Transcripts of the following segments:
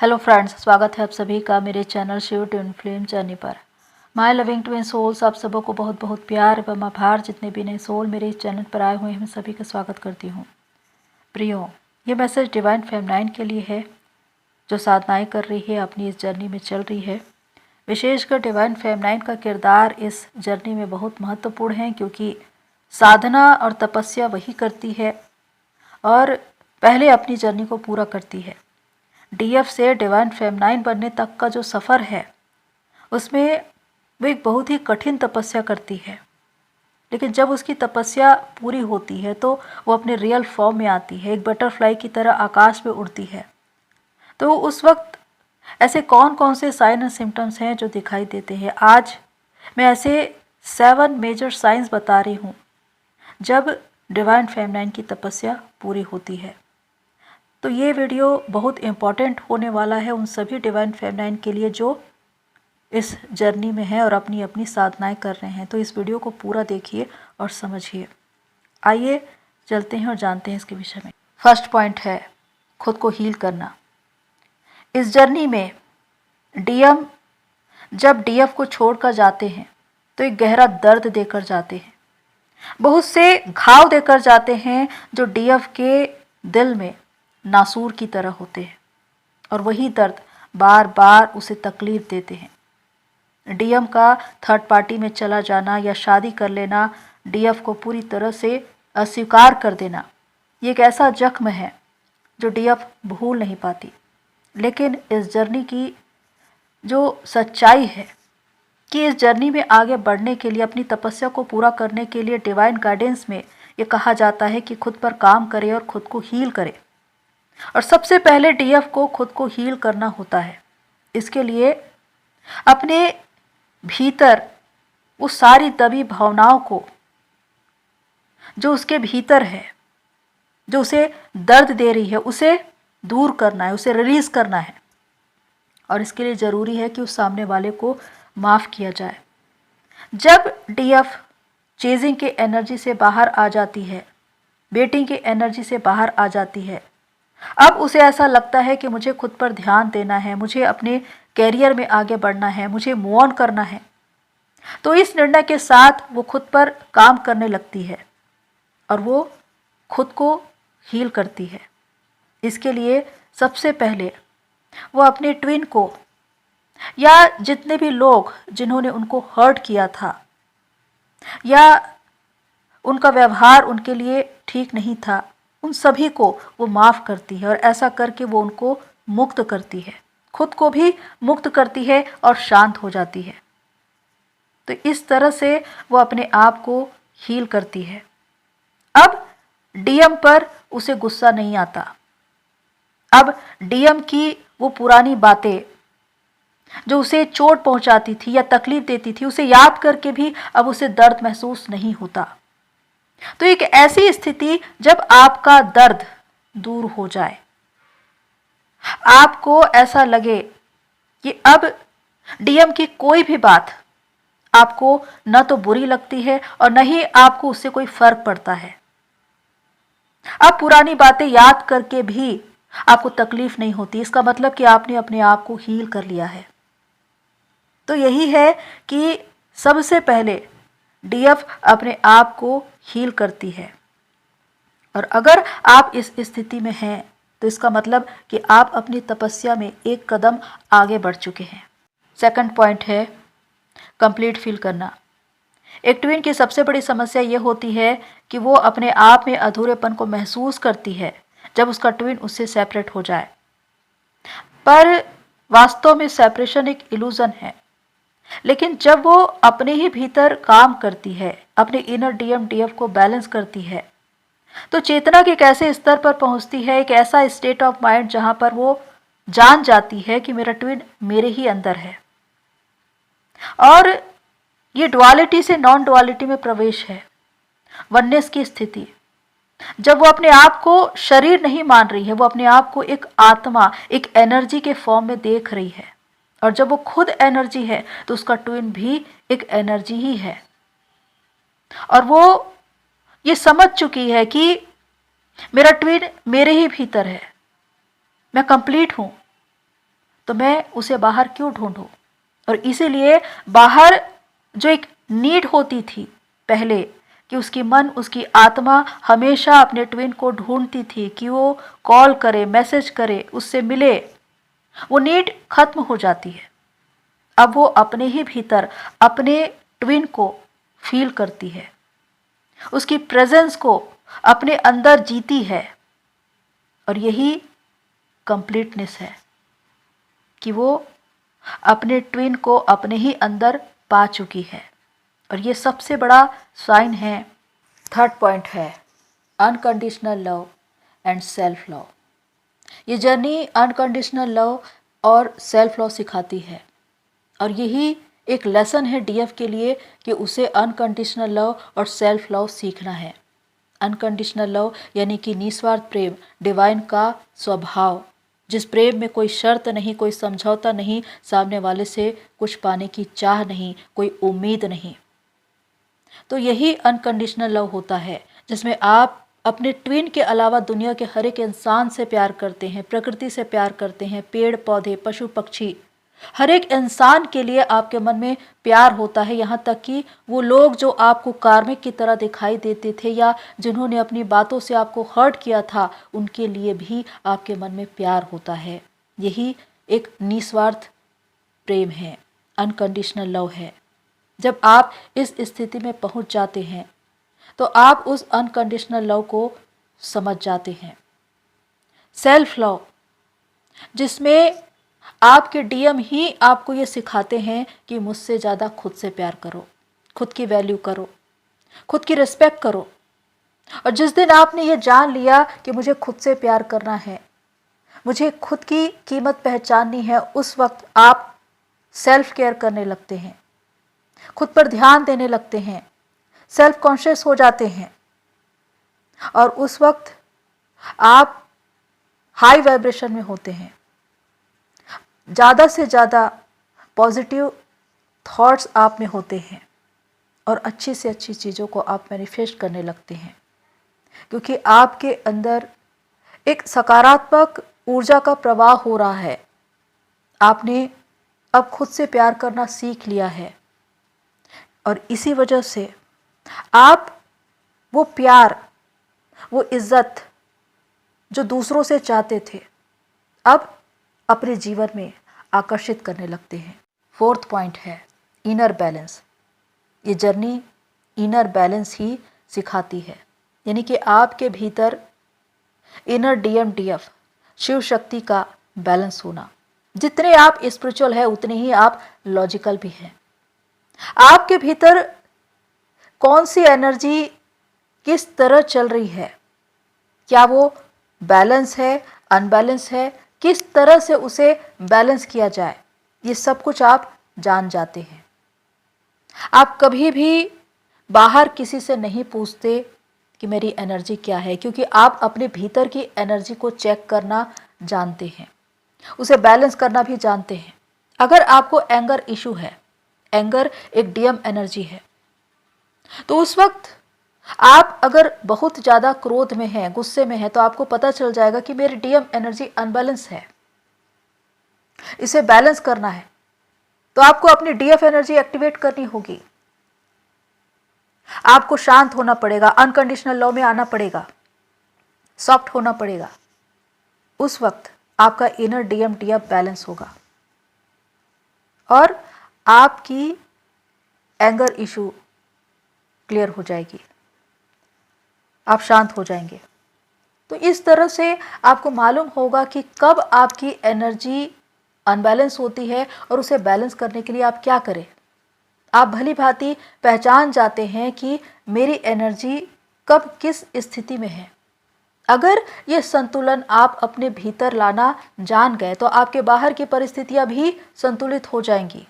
Hello friends, स्वागत है आप सभी का मेरे channel Shiv twin flame journey पर। माय लविंग ट्विन सोल्स, आप सबों को बहुत बहुत प्यार एवं आभार। जितने भी नए सोल मेरे इस चैनल पर आए हुए हैं, मैं सभी का स्वागत करती हूँ। प्रियो, ये मैसेज डिवाइन फेमिनाइन के लिए है जो साधनाएं कर रही है, अपनी इस जर्नी में चल रही है। विशेषकर डिवाइन फेमिनाइन का किरदार इस जर्नी में बहुत महत्वपूर्ण है, क्योंकि साधना और तपस्या वही करती है और पहले अपनी जर्नी को पूरा करती है। डीएफ से डिवाइन फेमिनाइन बनने तक का जो सफ़र है, उसमें वो एक बहुत ही कठिन तपस्या करती है। लेकिन जब उसकी तपस्या पूरी होती है तो वो अपने रियल फॉर्म में आती है, एक बटरफ्लाई की तरह आकाश में उड़ती है। तो उस वक्त ऐसे कौन कौन से साइन एंड सिम्टम्स हैं जो दिखाई देते हैं। आज मैं ऐसे 7 मेजर साइंस बता रही हूँ जब डिवाइन फेमिनाइन की तपस्या पूरी होती है। तो ये वीडियो बहुत इम्पॉर्टेंट होने वाला है उन सभी डिवाइन फेमिनाइन के लिए जो इस जर्नी में है और अपनी अपनी साधनाएं कर रहे हैं। तो इस वीडियो को पूरा देखिए और समझिए। आइए चलते हैं और जानते हैं इसके विषय में। फर्स्ट पॉइंट है खुद को हील करना। इस जर्नी में डीएम जब डीएफ को छोड़कर जाते हैं तो एक गहरा दर्द देकर जाते हैं, बहुत से घाव देकर जाते हैं जो डीएफ के दिल में नासूर की तरह होते हैं, और वही दर्द बार बार उसे तकलीफ देते हैं। डीएम का थर्ड पार्टी में चला जाना या शादी कर लेना, डीएफ को पूरी तरह से अस्वीकार कर देना, ये एक ऐसा जख्म है जो डीएफ भूल नहीं पाती। लेकिन इस जर्नी की जो सच्चाई है कि इस जर्नी में आगे बढ़ने के लिए, अपनी तपस्या को पूरा करने के लिए डिवाइन गाइडेंस में ये कहा जाता है कि खुद पर काम करे और खुद को हील करे। और सबसे पहले डीएफ को खुद को हील करना होता है। इसके लिए अपने भीतर उस सारी दबी भावनाओं को जो उसके भीतर है, जो उसे दर्द दे रही है, उसे दूर करना है, उसे रिलीज करना है। और इसके लिए ज़रूरी है कि उस सामने वाले को माफ़ किया जाए। जब डीएफ चेजिंग की एनर्जी से बाहर आ जाती है, वेटिंग की एनर्जी से बाहर आ जाती है, अब उसे ऐसा लगता है कि मुझे खुद पर ध्यान देना है, मुझे अपने कैरियर में आगे बढ़ना है, मुझे मूव ऑन करना है। तो इस निर्णय के साथ वो खुद पर काम करने लगती है और वो खुद को हील करती है। इसके लिए सबसे पहले वो अपने ट्विन को या जितने भी लोग जिन्होंने उनको हर्ट किया था या उनका व्यवहार उनके लिए ठीक नहीं था, उन सभी को वो माफ़ करती है और ऐसा करके वो उनको मुक्त करती है, खुद को भी मुक्त करती है और शांत हो जाती है। तो इस तरह से वो अपने आप को हील करती है। अब डीएम पर उसे गुस्सा नहीं आता। अब डीएम की वो पुरानी बातें जो उसे चोट पहुंचाती थी या तकलीफ देती थी, उसे याद करके भी अब उसे दर्द महसूस नहीं होता। तो एक ऐसी स्थिति जब आपका दर्द दूर हो जाए, आपको ऐसा लगे कि अब डीएम की कोई भी बात आपको न तो बुरी लगती है और न ही आपको उससे कोई फर्क पड़ता है। अब पुरानी बातें याद करके भी आपको तकलीफ नहीं होती, इसका मतलब कि आपने अपने आप को हील कर लिया है। तो यही है कि सबसे पहले डीएफ अपने आप को हील करती है। और अगर आप इस स्थिति में हैं तो इसका मतलब कि आप अपनी तपस्या में एक कदम आगे बढ़ चुके हैं। सेकंड पॉइंट है कंप्लीट फील करना। एक ट्विन की सबसे बड़ी समस्या ये होती है कि वो अपने आप में अधूरेपन को महसूस करती है जब उसका ट्विन उससे सेपरेट हो जाए। पर वास्तव में सेपरेशन एक इल्यूजन है। लेकिन जब वो अपने ही भीतर काम करती है, अपने इनर डीएम डीएफ को बैलेंस करती है, तो चेतना के एक ऐसे स्तर पर पहुंचती है, एक ऐसा स्टेट ऑफ माइंड जहां पर वो जान जाती है कि मेरा ट्विन मेरे ही अंदर है। और ये डुअलिटी से नॉन डुअलिटी में प्रवेश है, वननेस की स्थिति। जब वो अपने आप को शरीर नहीं मान रही है, वो अपने आप को एक आत्मा, एक एनर्जी के फॉर्म में देख रही है। और जब वो खुद एनर्जी है तो उसका ट्विन भी एक एनर्जी ही है। और वो ये समझ चुकी है कि मेरा ट्विन मेरे ही भीतर है, मैं कंप्लीट हूं, तो मैं उसे बाहर क्यों ढूंढूं। और इसीलिए बाहर जो एक नीड होती थी पहले, कि उसकी मन, उसकी आत्मा हमेशा अपने ट्विन को ढूंढती थी कि वो कॉल करे, मैसेज करे, उससे मिले, वो नीड खत्म हो जाती है। अब वो अपने ही भीतर अपने ट्विन को फील करती है, उसकी प्रेजेंस को अपने अंदर जीती है। और यही कंप्लीटनेस है कि वो अपने ट्विन को अपने ही अंदर पा चुकी है। और ये सबसे बड़ा साइन है। थर्ड पॉइंट है unconditional love and self love. ये जर्नी अनकंडीशनल लव और सेल्फ लव सिखाती है। और यही एक लेसन है डीएफ के लिए कि उसे अनकंडीशनल लव और सेल्फ लव सीखना है। अनकंडीशनल लव यानी कि निस्वार्थ प्रेम, डिवाइन का स्वभाव, जिस प्रेम में कोई शर्त नहीं, कोई समझौता नहीं, सामने वाले से कुछ पाने की चाह नहीं, कोई उम्मीद नहीं। तो यही अनकंडीशनल लव होता है, जिसमें आप अपने ट्विन के अलावा दुनिया के हर एक इंसान से प्यार करते हैं, प्रकृति से प्यार करते हैं, पेड़ पौधे, पशु पक्षी, हर एक इंसान के लिए आपके मन में प्यार होता है। यहाँ तक कि वो लोग जो आपको कार्मिक की तरह दिखाई देते थे या जिन्होंने अपनी बातों से आपको हर्ट किया था, उनके लिए भी आपके मन में प्यार होता है। यही एक निस्वार्थ प्रेम है, अनकंडीशनल लव है। जब आप इस स्थिति में पहुंच जाते हैं तो आप उस अनकंडीशनल लव को समझ जाते हैं। सेल्फ लव, जिसमें आपके डीएम ही आपको ये सिखाते हैं कि मुझसे ज़्यादा खुद से प्यार करो, खुद की वैल्यू करो, खुद की रिस्पेक्ट करो। और जिस दिन आपने ये जान लिया कि मुझे खुद से प्यार करना है, मुझे खुद की कीमत पहचाननी है, उस वक्त आप सेल्फ केयर करने लगते हैं, खुद पर ध्यान देने लगते हैं, सेल्फ कॉन्शियस हो जाते हैं। और उस वक्त आप हाई वाइब्रेशन में होते हैं। ज़्यादा से ज़्यादा पॉजिटिव थॉट्स आप में होते हैं और अच्छी से अच्छी चीज़ों को आप मैनिफेस्ट करने लगते हैं, क्योंकि आपके अंदर एक सकारात्मक ऊर्जा का प्रवाह हो रहा है। आपने अब खुद से प्यार करना सीख लिया है और इसी वजह से आप वो प्यार, वो इज्जत जो दूसरों से चाहते थे, अब अपने जीवन में आकर्षित करने लगते हैं। फोर्थ पॉइंट है इनर बैलेंस। ये जर्नी इनर बैलेंस ही सिखाती है, यानी कि आपके भीतर इनर डीएमडीएफ, शिव शक्ति का बैलेंस होना। जितने आप स्पिरिचुअल है उतने ही आप लॉजिकल भी हैं। आपके भीतर कौन सी एनर्जी किस तरह चल रही है, क्या वो बैलेंस है, अनबैलेंस है, किस तरह से उसे बैलेंस किया जाए, ये सब कुछ आप जान जाते हैं। आप कभी भी बाहर किसी से नहीं पूछते कि मेरी एनर्जी क्या है, क्योंकि आप अपने भीतर की एनर्जी को चेक करना जानते हैं, उसे बैलेंस करना भी जानते हैं। अगर आपको एंगर इशू है, एंगर एक डीएम एनर्जी है, तो उस वक्त आप अगर बहुत ज़्यादा क्रोध में हैं, गुस्से में हैं, तो आपको पता चल जाएगा कि मेरी डीएम एनर्जी अनबैलेंस है, इसे बैलेंस करना है। तो आपको अपनी डीएफ एनर्जी एक्टिवेट करनी होगी। आपको शांत होना पड़ेगा, अनकंडीशनल लव में आना पड़ेगा, सॉफ्ट होना पड़ेगा। उस वक्त आपका इनर डीएम डीएफ बैलेंस होगा और आपकी एंगर इशू क्लियर हो जाएगी, आप शांत हो जाएंगे। तो इस तरह से आपको मालूम होगा कि कब आपकी एनर्जी अनबैलेंस होती है और उसे बैलेंस करने के लिए आप क्या करें। आप भली भांति पहचान जाते हैं कि मेरी एनर्जी कब किस स्थिति में है। अगर ये संतुलन आप अपने भीतर लाना जान गए तो आपके बाहर की परिस्थितियां भी संतुलित हो जाएंगी।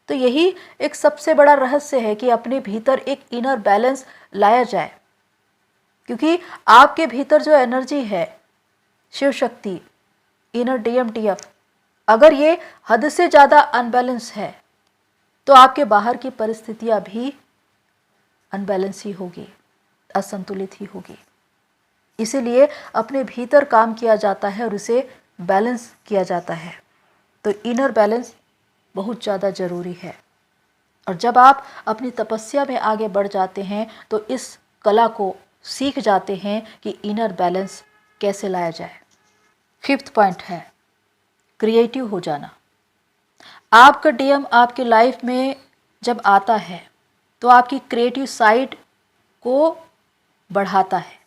तो यही एक सबसे बड़ा रहस्य है कि अपने भीतर एक इनर बैलेंस लाया जाए, क्योंकि आपके भीतर जो एनर्जी है, शिव शक्ति, इनर डीएमडीएफ, अगर ये हद से ज़्यादा अनबैलेंस है तो आपके बाहर की परिस्थितियां भी अनबैलेंस ही होगी। असंतुलित ही होगी। इसीलिए अपने भीतर काम किया जाता है और उसे बैलेंस किया जाता है। तो इनर बैलेंस बहुत ज़्यादा ज़रूरी है। और जब आप अपनी तपस्या में आगे बढ़ जाते हैं तो इस कला को सीख जाते हैं कि इनर बैलेंस कैसे लाया जाए। 5th पॉइंट है क्रिएटिव हो जाना। आपका डीएम आपके लाइफ में जब आता है तो आपकी क्रिएटिव साइड को बढ़ाता है,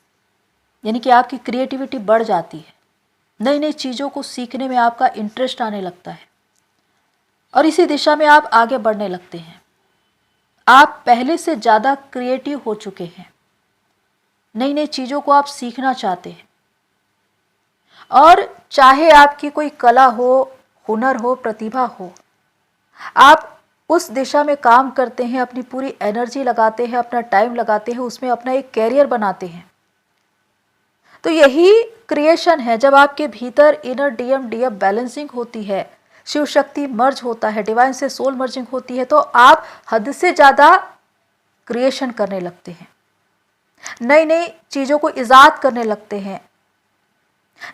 यानी कि आपकी क्रिएटिविटी बढ़ जाती है। नई नई चीज़ों को सीखने में आपका इंटरेस्ट आने लगता है और इसी दिशा में आप आगे बढ़ने लगते हैं। आप पहले से ज़्यादा क्रिएटिव हो चुके हैं, नई नई चीज़ों को आप सीखना चाहते हैं और चाहे आपकी कोई कला हो, हुनर हो, प्रतिभा हो, आप उस दिशा में काम करते हैं, अपनी पूरी एनर्जी लगाते हैं, अपना टाइम लगाते हैं, उसमें अपना एक कैरियर बनाते हैं। तो यही क्रिएशन है। जब आपके भीतर इनर डीएम डीएफ बैलेंसिंग होती है, शिव शक्ति मर्ज होता है, डिवाइन से सोल मर्जिंग होती है, तो आप हद से ज़्यादा क्रिएशन करने लगते हैं, नई नई चीज़ों को इजाद करने लगते हैं,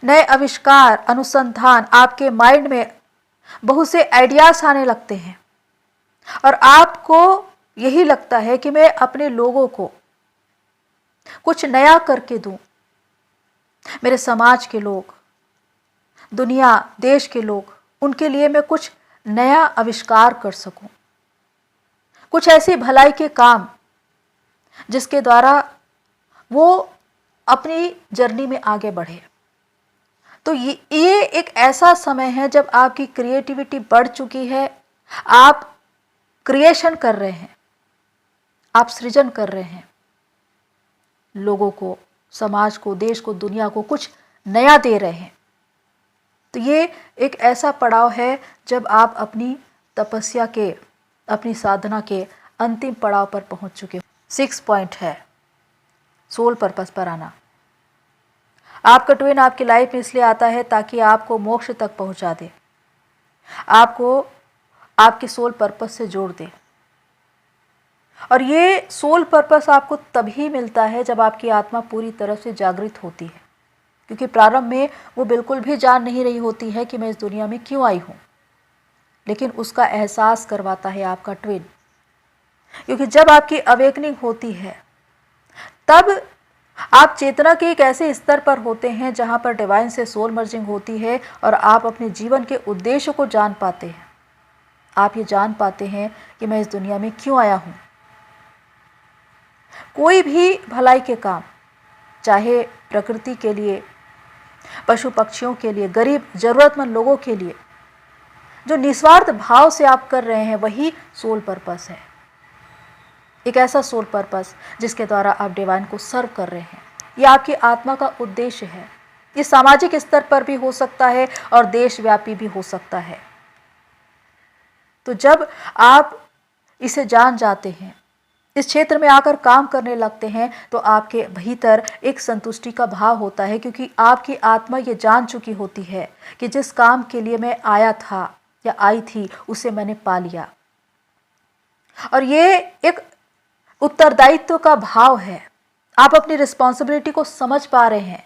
नए आविष्कार, अनुसंधान, आपके माइंड में बहुत से आइडियाज आने लगते हैं और आपको यही लगता है कि मैं अपने लोगों को कुछ नया करके दूं, मेरे समाज के लोग, दुनिया, देश के लोग, उनके लिए मैं कुछ नया आविष्कार कर सकूं, कुछ ऐसी भलाई के काम जिसके द्वारा वो अपनी जर्नी में आगे बढ़े। तो ये एक ऐसा समय है जब आपकी क्रिएटिविटी बढ़ चुकी है, आप क्रिएशन कर रहे हैं, आप सृजन कर रहे हैं, लोगों को, समाज को, देश को, दुनिया को कुछ नया दे रहे हैं। तो ये एक ऐसा पड़ाव है जब आप अपनी तपस्या के, अपनी साधना के अंतिम पड़ाव पर पहुंच चुके हो। 6 पॉइंट है सोल पर्पस पर आना। आपका ट्विन आपकी लाइफ में इसलिए आता है ताकि आपको मोक्ष तक पहुंचा दे, आपको आपके सोल पर्पस से जोड़ दे। और ये सोल पर्पस आपको तभी मिलता है जब आपकी आत्मा पूरी तरह से जागृत होती है, क्योंकि प्रारंभ में वो बिल्कुल भी जान नहीं रही होती है कि मैं इस दुनिया में क्यों आई हूँ, लेकिन उसका एहसास करवाता है आपका ट्विन। क्योंकि जब आपकी अवेकनिंग होती है तब आप चेतना के एक ऐसे स्तर पर होते हैं जहाँ पर डिवाइन से सोल मर्जिंग होती है और आप अपने जीवन के उद्देश्य को जान पाते हैं। आप ये जान पाते हैं कि मैं इस दुनिया में क्यों आया हूँ। कोई भी भलाई के काम, चाहे प्रकृति के लिए, पशु पक्षियों के लिए, गरीब जरूरतमंद लोगों के लिए, जो निस्वार्थ भाव से आप कर रहे हैं, वही सोल पर्पस है। एक ऐसा सोल पर्पस जिसके द्वारा आप डिवाइन को सर्व कर रहे हैं। ये आपकी आत्मा का उद्देश्य है। ये सामाजिक स्तर पर भी हो सकता है और देशव्यापी भी हो सकता है। तो जब आप इसे जान जाते हैं, इस क्षेत्र में आकर काम करने लगते हैं, तो आपके भीतर एक संतुष्टि का भाव होता है, क्योंकि आपकी आत्मा ये जान चुकी होती है कि जिस काम के लिए मैं आया था या आई थी उसे मैंने पा लिया। और ये एक उत्तरदायित्व का भाव है। आप अपनी रिस्पॉन्सिबिलिटी को समझ पा रहे हैं,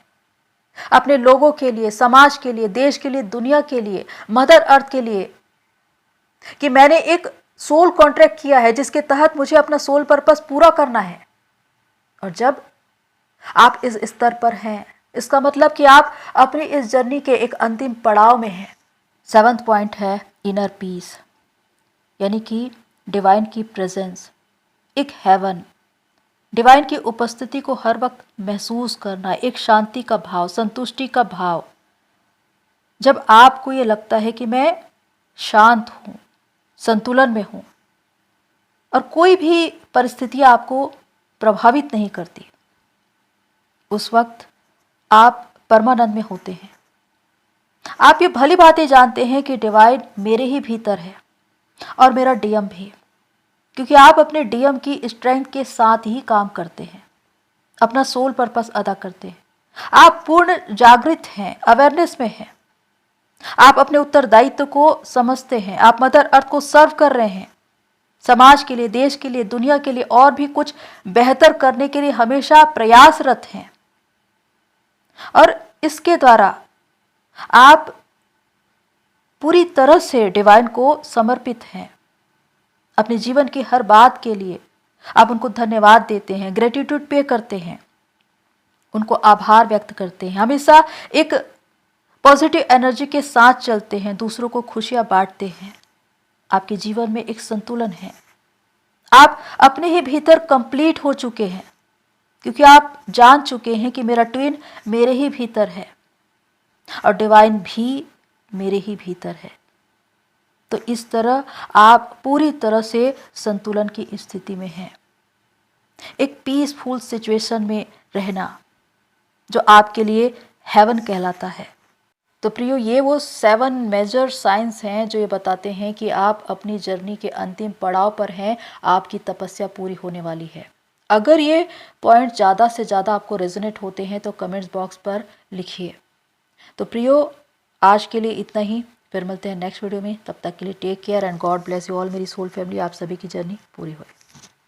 अपने लोगों के लिए, समाज के लिए, देश के लिए, दुनिया के लिए, मदर अर्थ के लिए, कि मैंने एक सोल कॉन्ट्रैक्ट किया है जिसके तहत मुझे अपना सोल पर्पस पूरा करना है। और जब आप इस स्तर पर हैं, इसका मतलब कि आप अपनी इस जर्नी के एक अंतिम पड़ाव में हैं। 7th पॉइंट है इनर पीस, यानी कि डिवाइन की प्रेजेंस, एक हेवन, डिवाइन की उपस्थिति को हर वक्त महसूस करना, एक शांति का भाव, संतुष्टि का भाव। जब आपको ये लगता है कि मैं शांत हूँ, संतुलन में हूँ और कोई भी परिस्थिति आपको प्रभावित नहीं करती, उस वक्त आप परमानंद में होते हैं। आप ये भली बातें जानते हैं कि डिवाइन मेरे ही भीतर है और मेरा डीएम भी, क्योंकि आप अपने डीएम की स्ट्रेंथ के साथ ही काम करते हैं, अपना सोल पर्पस अदा करते हैं। आप पूर्ण जागृत हैं, अवेयरनेस में हैं, आप अपने उत्तरदायित्व को समझते हैं, आप मदर अर्थ को सर्व कर रहे हैं, समाज के लिए, देश के लिए, दुनिया के लिए और भी कुछ बेहतर करने के लिए हमेशा प्रयासरत हैं। और इसके द्वारा आप पूरी तरह से डिवाइन को समर्पित हैं। अपने जीवन की हर बात के लिए आप उनको धन्यवाद देते हैं, ग्रेटिट्यूड पे करते हैं, उनको आभार व्यक्त करते हैं, हमेशा एक पॉजिटिव एनर्जी के साथ चलते हैं, दूसरों को खुशियां बांटते हैं। आपके जीवन में एक संतुलन है। आप अपने ही भीतर कंप्लीट हो चुके हैं, क्योंकि आप जान चुके हैं कि मेरा ट्विन मेरे ही भीतर है और डिवाइन भी मेरे ही भीतर है। तो इस तरह आप पूरी तरह से संतुलन की स्थिति में हैं, एक पीसफुल सिचुएशन में रहना जो आपके लिए हेवन कहलाता है। तो प्रियो, ये वो 7 मेजर साइंस हैं जो ये बताते हैं कि आप अपनी जर्नी के अंतिम पड़ाव पर हैं, आपकी तपस्या पूरी होने वाली है। अगर ये पॉइंट ज़्यादा से ज़्यादा आपको रेजोनेट होते हैं तो कमेंट्स बॉक्स पर लिखिए। तो प्रियो, आज के लिए इतना ही, फिर मिलते हैं नेक्स्ट वीडियो में। तब तक के लिए take care and God bless you all. मेरी सोल फैमिली, आप सभी की जर्नी पूरी हो।